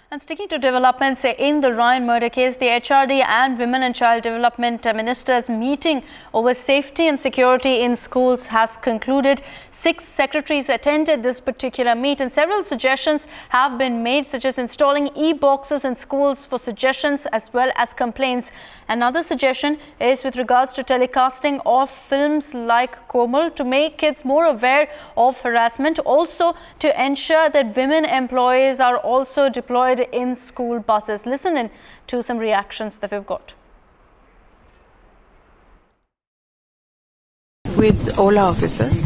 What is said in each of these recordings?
And sticking to developments in the Ryan murder case, the HRD and Women and Child Development Ministers meeting over safety and security in schools has concluded. 6 secretaries attended this particular meet and several suggestions have been made, such as installing e-boxes in schools for suggestions as well as complaints. Another suggestion is with regards to telecasting of films like Komal to make kids more aware of harassment, also to ensure that women employees are also deployed in school buses. Listen in to some reactions that we've got. With all our officers,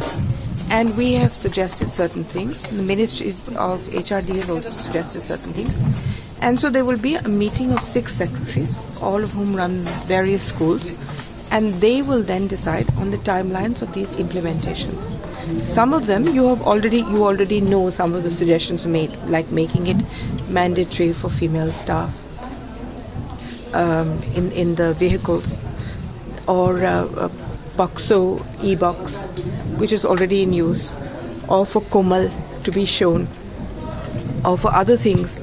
and we have suggested certain things. The Ministry of HRD has also suggested certain things. And so there will be a meeting of 6 secretaries, all of whom run various schools, and they will then decide on the timelines of these implementations. Some of them you already know some of the suggestions made, like making it mandatory for female staff in the vehicles, or Boxo e-box, which is already in use, or for Komal to be shown, or for other things.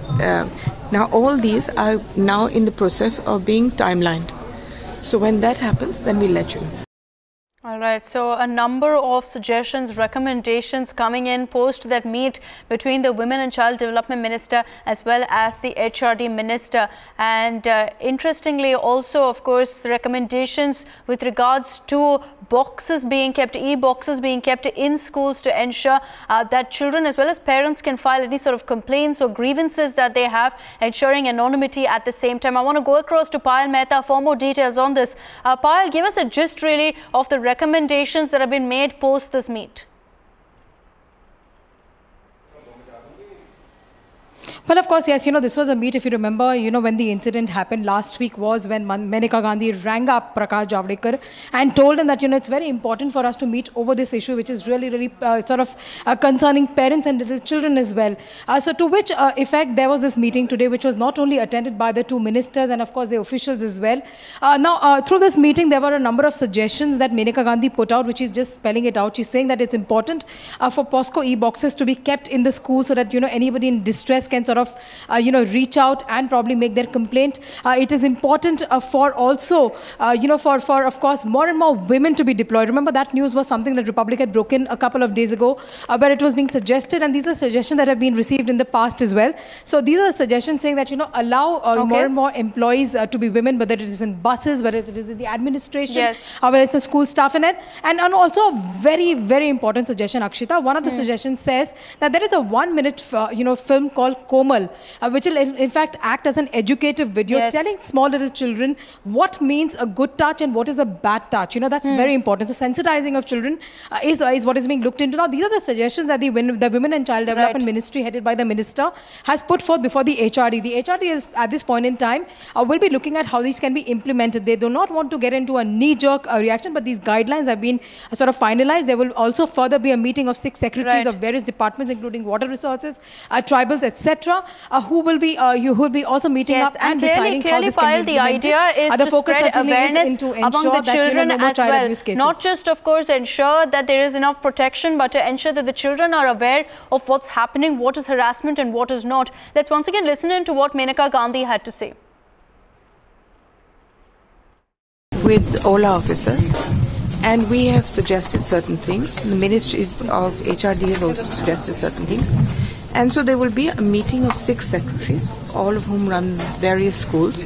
Now all these are now in the process of being timelined. So when that happens, then we'll let you know. All right, so a number of suggestions, recommendations coming in post that meet between the Women and Child Development Minister as well as the HRD Minister. And interestingly also, of course, recommendations with regards to boxes being kept, e-boxes being kept in schools to ensure that children as well as parents can file any sort of complaints or grievances that they have, ensuring anonymity at the same time. I want to go across to Payal Mehta for more details on this. Payal, give us a gist really of the recommendations that have been made post this meet. Well, of course, yes, this was a meet, if you remember, when the incident happened last week was when Maneka Gandhi rang up Pakash Javadekar and told him that, it's very important for us to meet over this issue, which is really, really concerning parents and little children as well. So to which effect there was this meeting today, which was not only attended by the 2 ministers and, of course, the officials as well. Now, through this meeting, there were a number of suggestions that Maneka Gandhi put out, which is just spelling it out. She's saying that it's important for POSCO e-boxes to be kept in the school so that, anybody in distress can reach out and probably make their complaint. It is important for also, for of course, more and more women to be deployed. Remember, that news was something that Republic had broken a couple of days ago, where it was being suggested, and these are suggestions that have been received in the past as well. So these are suggestions saying that, allow more and more employees to be women, whether it is in buses, whether it is in the administration, yes, whether it's a school staff in it. And also a very, very important suggestion, Akshita. One of the suggestions says that there is a 1-minute, film called Komal, which will in fact act as an educative video, telling small little children what means a good touch and what is a bad touch. That's very important. So sensitizing of children is what is being looked into. Now, these are the suggestions that the Women and Child Development Ministry, headed by the Minister, has put forth before the HRD. The HRD is, at this point in time, will be looking at how these can be implemented. They do not want to get into a knee-jerk reaction, but these guidelines have been sort of finalized. There will also further be a meeting of 6 secretaries of various departments, including water resources, tribals, etc., who will be also meeting up and deciding how this can be implemented. The idea is the to focus spread awareness to among the children no more as child well. abuse cases. Not just, of course, ensure that there is enough protection, but to ensure that the children are aware of what's happening, what is harassment and what is not. Let's once again listen in to what Maneka Gandhi had to say. With all our officers, and we have suggested certain things. The Ministry of HRD has also suggested certain things. And so there will be a meeting of 6 secretaries, all of whom run various schools,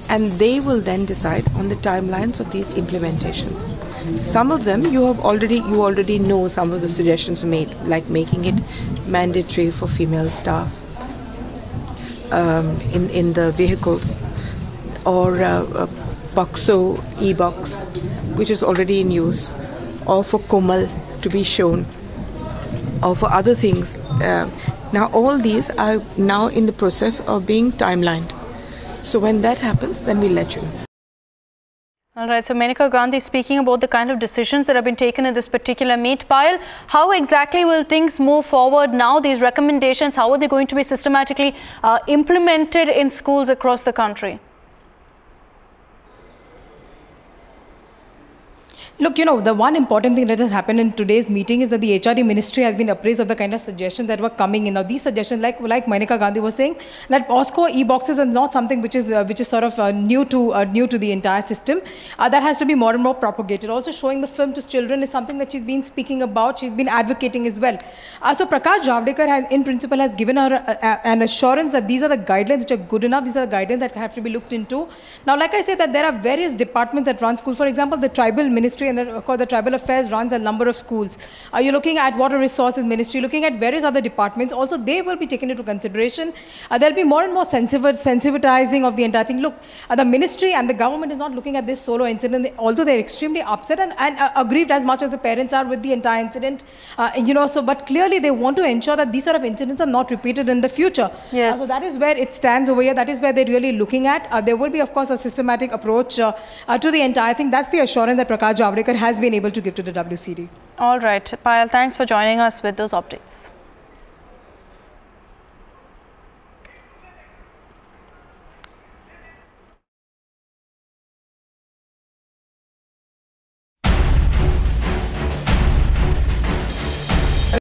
and they will then decide on the timelines of these implementations. Some of them you already know some of the suggestions made, like making it mandatory for female staff in the vehicles, or Boxo e-box, which is already in use, or for Komal to be shown, or for other things. Now all these are now in the process of being timelined. So when that happens, then we'll let you know. All right, so Maneka Gandhi speaking about the kind of decisions that have been taken in this particular meet. Payal, how exactly will things move forward now? These recommendations, how are they going to be systematically implemented in schools across the country? Look, the one important thing that has happened in today's meeting is that the HRD ministry has been appraised of the kind of suggestions that were coming in. Now, these suggestions, like Maneka Gandhi was saying, that POSCO e-boxes are not something which is sort of new to the entire system. That has to be more and more propagated. Also, showing the film to children is something that she's been speaking about. She's been advocating as well. So, Pakash Javadekar, in principle, has given her an assurance that these are the guidelines which are good enough. These are the guidelines that have to be looked into. Now, like I said, that there are various departments that run schools. For example, the tribal ministry and of course the tribal affairs runs a number of schools. You're looking at water resources ministry, looking at various other departments. Also, they will be taken into consideration. There'll be more and more sensitizing of the entire thing. Look, the ministry and the government is not looking at this solo incident, although they're extremely upset and aggrieved as much as the parents are with the entire incident. But clearly they want to ensure that these sort of incidents are not repeated in the future. Yes. So that is where it stands over here. That is where they're really looking at. There will be, of course, a systematic approach to the entire thing. That's the assurance that Pakash Javadekar has been able to give to the WCD. All right, Payal, thanks for joining us with those updates.